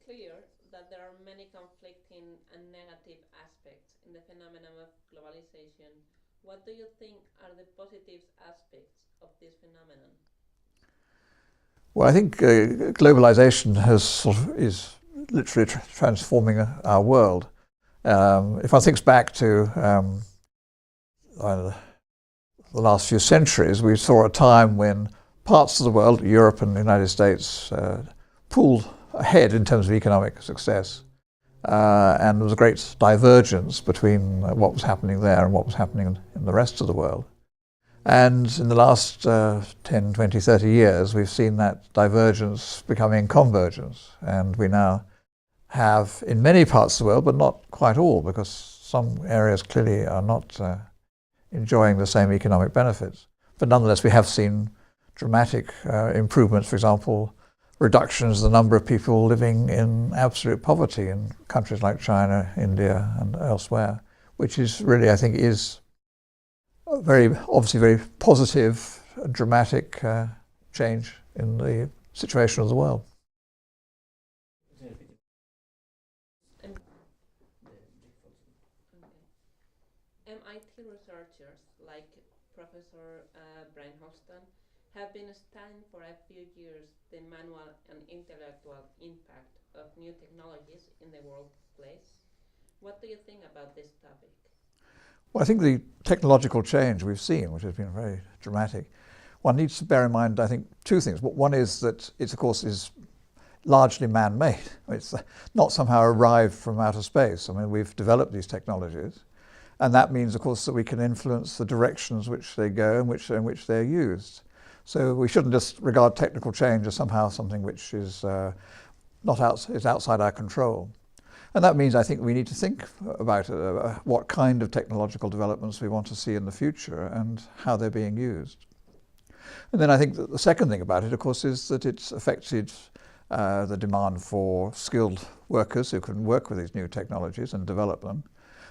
clear that there are many conflicting and negative aspects in the phenomenon of globalization. What do you think are the positive aspects of this phenomenon? Well, I think globalization is literally transforming our world. If one thinks back to the last few centuries, we saw a time when parts of the world, Europe and the United States, pulled ahead in terms of economic success. And there was a great divergence between what was happening there and what was happening in the rest of the world. And in the last 10, 20, 30 years, we've seen that divergence becoming convergence. And we now have, in many parts of the world, but not quite all, because some areas clearly are not enjoying the same economic benefits. But nonetheless, we have seen dramatic improvements, for example, reductions in the number of people living in absolute poverty in countries like China, India, and elsewhere, which is really, I think, is obviously very positive, dramatic change in the situation of the world. MIT researchers like Professor Brian Holston have been studying for a few years the manual and intellectual impact of new technologies in the workplace. What do you think about this topic? Well, I think the technological change we've seen, which has been very dramatic, one needs to bear in mind, I think, two things. One is that it, of course, is largely man-made. It's not somehow arrived from outer space. I mean, we've developed these technologies, and that means, of course, that we can influence the directions which they go and in which they're used. So we shouldn't just regard technical change as somehow something which is outside our control. And that means I think we need to think about what kind of technological developments we want to see in the future and how they're being used. And then I think that the second thing about it, of course, is that it's affected the demand for skilled workers who can work with these new technologies and develop them.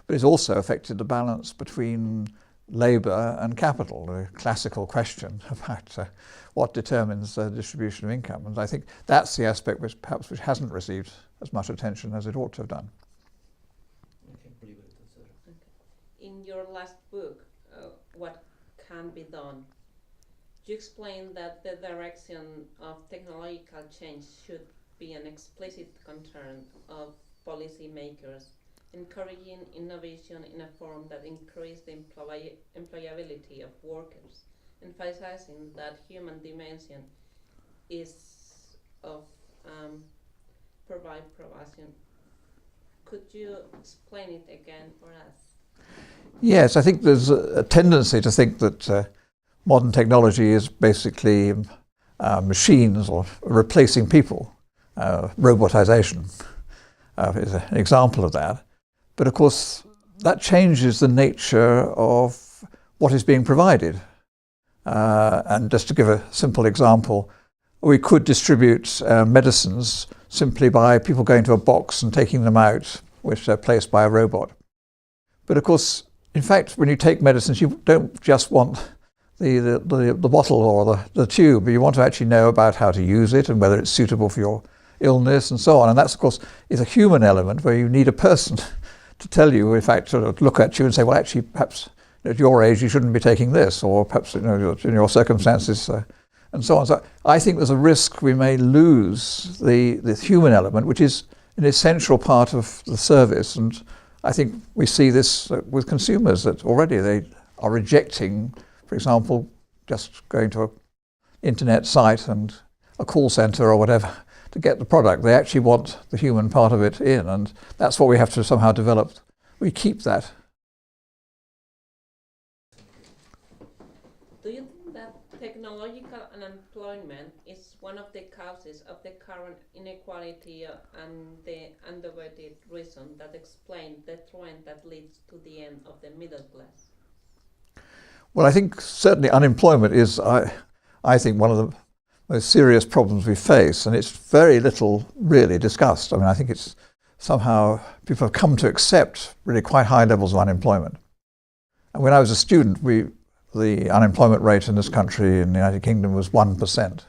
But it's also affected the balance between labour and capital, the classical question about what determines the distribution of income. And I think that's the aspect which hasn't received as much attention as it ought to have done. In your last book, What Can Be Done, you explain that the direction of technological change should be an explicit concern of policymakers, encouraging innovation in a form that increases the employability of workers, emphasizing that human dimension is of provision. Could you explain it again for us? Yes, I think there's a tendency to think that modern technology is basically machines or replacing people. Robotization is an example of that. But of course, that changes the nature of what is being provided. And just to give a simple example, we could distribute medicines simply by people going to a box and taking them out, which are placed by a robot. But of course, in fact, when you take medicines, you don't just want the bottle or the tube, you want to actually know about how to use it and whether it's suitable for your illness and so on. And that's, of course, is a human element where you need a person to tell you, in fact, sort of look at you and say, well, actually, perhaps at your age you shouldn't be taking this, or perhaps in your circumstances, and so on. So I think there's a risk we may lose the human element, which is an essential part of the service. And I think we see this with consumers, that already they are rejecting, for example, just going to an internet site and a call centre or whatever to get the product. They actually want the human part of it in, and that's what we have to somehow develop. We keep that. Do you think that technological unemployment is one of the causes of the current inequality and the underrated reason that explain the trend that leads to the end of the middle class? Well, I think certainly unemployment is, I think, one of the most serious problems we face, and it's very little really discussed. I mean, I think it's somehow people have come to accept really quite high levels of unemployment. And when I was a student, the unemployment rate in this country, in the United Kingdom, was 1%.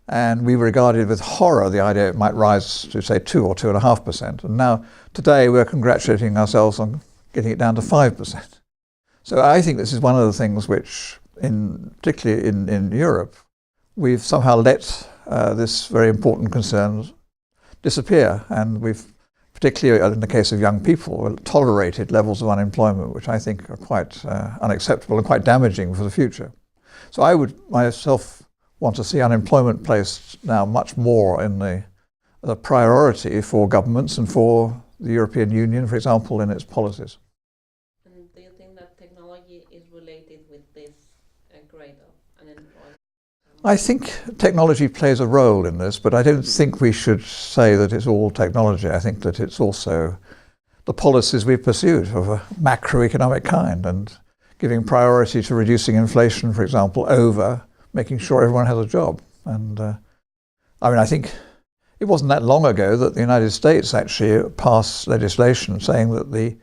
And we regarded with horror the idea it might rise to, say, 2 or 2.5%. And now, today, we're congratulating ourselves on getting it down to 5%. So I think this is one of the things which, particularly in Europe, we've somehow let this very important concern disappear. And we've, particularly in the case of young people, tolerated levels of unemployment, which I think are quite unacceptable and quite damaging for the future. So I would myself want to see unemployment placed now much more in the priority for governments and for the European Union, for example, in its policies. And do you think that technology is related with this grade of unemployment? I think technology plays a role in this, but I don't think we should say that it's all technology. I think that it's also the policies we've pursued of a macroeconomic kind and giving priority to reducing inflation, for example, over making sure everyone has a job. And I think it wasn't that long ago that the United States actually passed legislation saying that the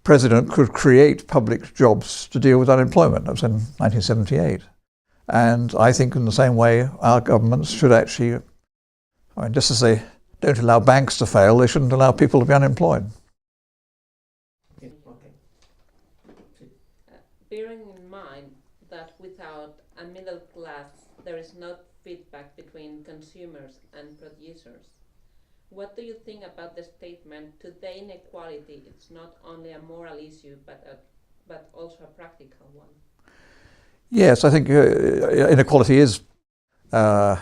president could create public jobs to deal with unemployment. That was in 1978. And I think in the same way, our governments should actually, just as they don't allow banks to fail, they shouldn't allow people to be unemployed. Bearing in mind that without a middle class, there is no feedback between consumers and producers. What do you think about the statement, today inequality is not only a moral issue, but also a practical one? Yes, I think inequality is not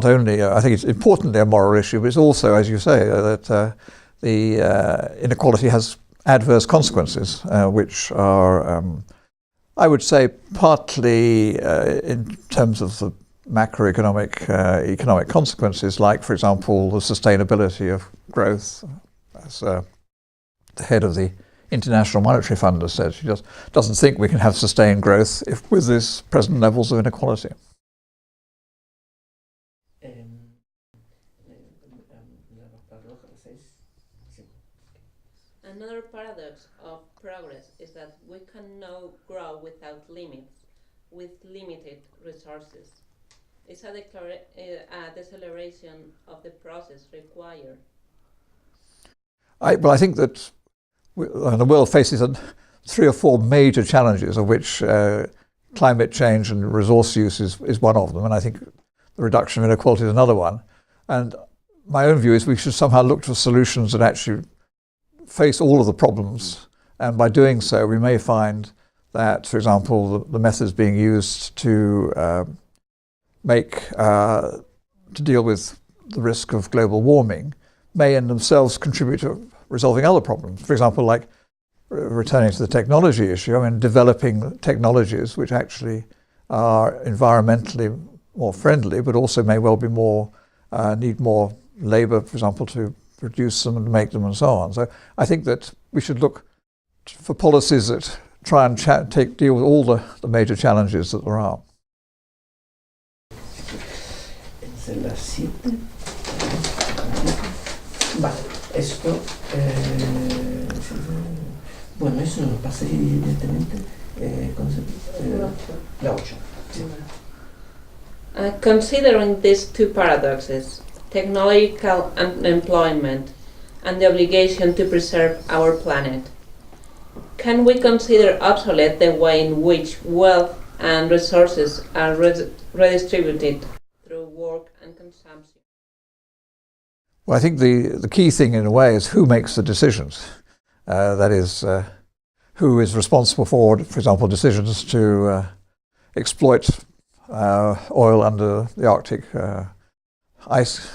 only, I think it's importantly a moral issue, but it's also, as you say, that the inequality has adverse consequences, which are, I would say, partly in terms of the macroeconomic economic consequences, like, for example, the sustainability of growth. As the head of the International Monetary Fund has said, she just doesn't think we can have sustained growth with these present levels of inequality. Another paradox of progress is that we can now grow without limits, with limited resources. Is a deceleration of the process required? I think that the world faces 3 or 4 major challenges, of which climate change and resource use is one of them, and I think the reduction of inequality is another one. And my own view is we should somehow look for solutions that actually face all of the problems, and by doing so we may find that, for example, the methods being used to deal with the risk of global warming may in themselves contribute to resolving other problems. For example, like returning to the technology issue, developing technologies which actually are environmentally more friendly, but also may well be need more labour, for example, to produce them and make them and so on. So I think that we should look for policies that try and deal with all the major challenges that there are. Vale, esto, bueno, eso nos pasa directamente la 8. Sí. Considering these 2 paradoxes, technological unemployment and the obligation to preserve our planet, can we consider obsolete the way in which wealth and resources are redistributed through work and consumption? Well, I think the key thing in a way is who makes the decisions. That is, who is responsible for example, decisions to exploit oil under the Arctic ice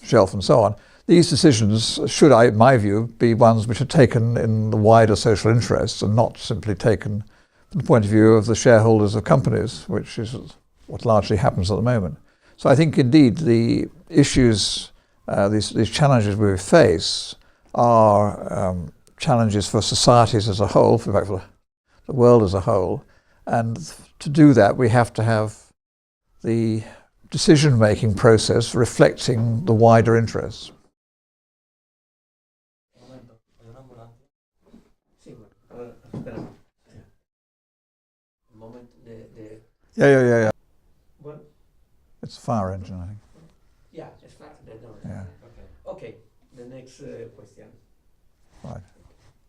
shelf and so on. These decisions should, in my view, be ones which are taken in the wider social interests and not simply taken from the point of view of the shareholders of companies, which is what largely happens at the moment. So I think indeed the issues, these challenges we face are challenges for societies as a whole, in fact for the world as a whole, and to do that we have to have the decision-making process reflecting the wider interests. Yeah. It's a fire engine, I think. Yeah, exactly. Yeah. Okay, the next question. Right.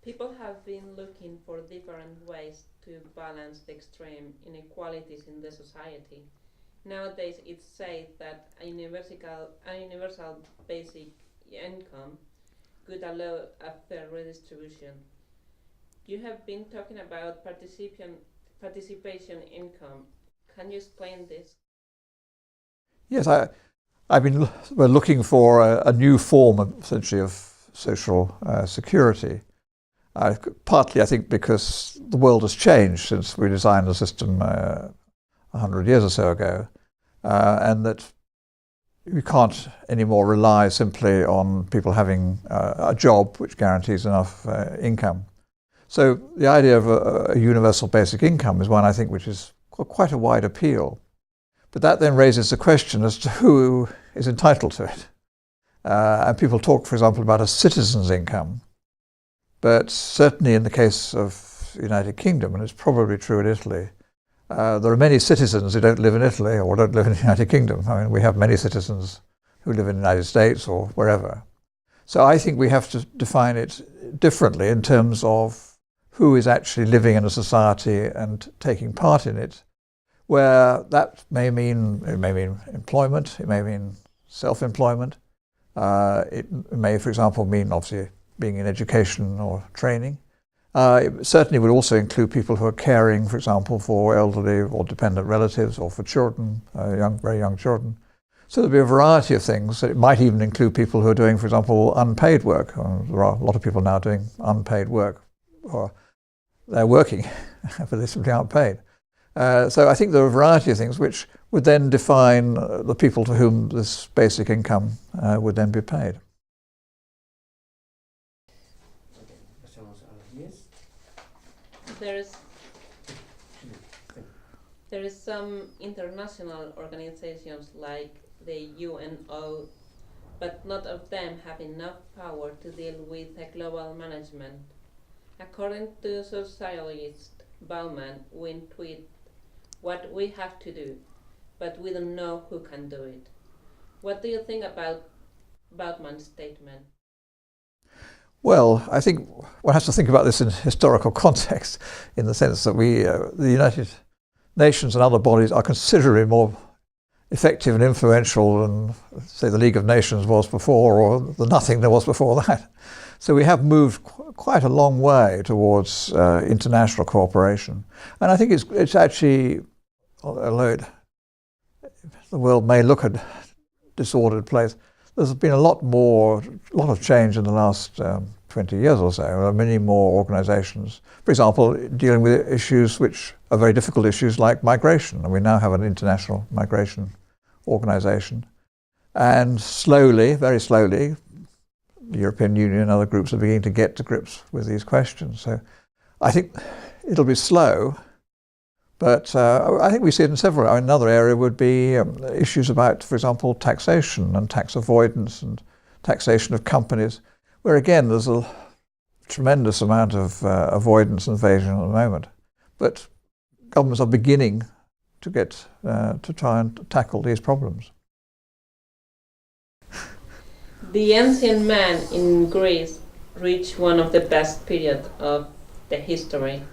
People have been looking for different ways to balance the extreme inequalities in the society. Nowadays, it's said that a universal basic income could allow a fair redistribution. You have been talking about participation income. Can you explain this? Yes, we're looking for a new form, essentially, of social security. Partly, I think, because the world has changed since we designed the system 100 years or so ago, and that we can't anymore rely simply on people having a job which guarantees enough income. So the idea of a universal basic income is one, I think, which is quite a wide appeal. But that then raises the question as to who is entitled to it. And people talk, for example, about a citizen's income. But certainly in the case of the United Kingdom, and it's probably true in Italy, there are many citizens who don't live in Italy or don't live in the United Kingdom. I mean, we have many citizens who live in the United States or wherever. So I think we have to define it differently in terms of who is actually living in a society and taking part in it, where that may mean employment, it may mean self-employment, it may, for example, mean obviously being in education or training. It certainly would also include people who are caring, for example, for elderly or dependent relatives or for children, very young children. So there'll be a variety of things. It might even include people who are doing, for example, unpaid work. There are a lot of people now doing unpaid work, or they're working, but they simply aren't paid. So I think there are a variety of things which would then define the people to whom this basic income would then be paid. There is some international organizations like the UNO, but not of them have enough power to deal with a global management. According to sociologist Bauman, we tweet what we have to do, but we don't know who can do it. What do you think about Bauman's statement? Well, I think one has to think about this in historical context, in the sense that the United Nations and other bodies are considerably more effective and influential than, say, the League of Nations was before, or the nothing there was before that. So we have moved quite a long way towards international cooperation. And I think it's actually, although the world may look a disordered place, there's been a lot of change in the last 20 years or so. There are many more organizations, for example, dealing with issues which are very difficult issues like migration. And we now have an international migration organization. And slowly, very slowly, the European Union and other groups are beginning to get to grips with these questions. So I think it'll be slow, but I think we see it in several. Another area would be issues about, for example, taxation and tax avoidance and taxation of companies, where again there's a tremendous amount of avoidance and evasion at the moment. But governments are beginning to get to try and tackle these problems. The ancient man in Greece reached one of the best periods of the history,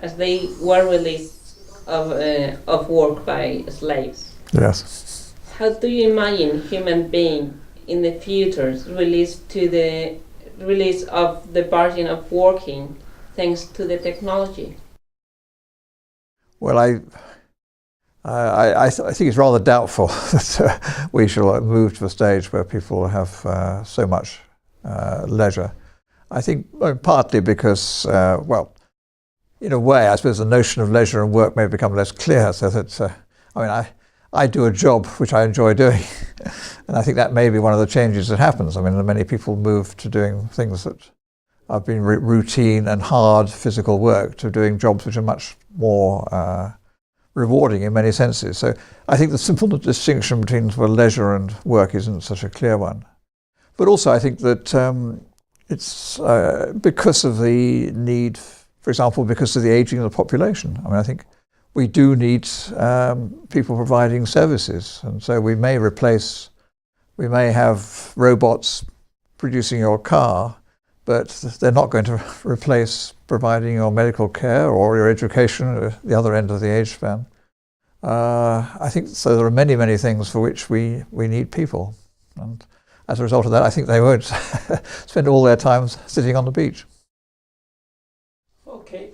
as they were released of work by slaves. Yes. How do you imagine human being in the future released to the release of the burden of working thanks to the technology? Well, I think it's rather doubtful that we shall move to a stage where people have so much leisure. I think partly because, well, in a way, I suppose the notion of leisure and work may become less clear, so that, I do a job which I enjoy doing, and I think that may be one of the changes that happens. I mean, many people move to doing things that have been routine and hard physical work to doing jobs which are much more rewarding in many senses. So I think the simple distinction between leisure and work isn't such a clear one. But also I think that it's because of the need, for example, because of the aging of the population. I mean, I think we do need people providing services, and so we may have robots producing your car, but they're not going to replace providing your medical care or your education at the other end of the age span. I think so. There are many, many things for which we need people, and as a result of that, I think they won't spend all their time sitting on the beach. Okay,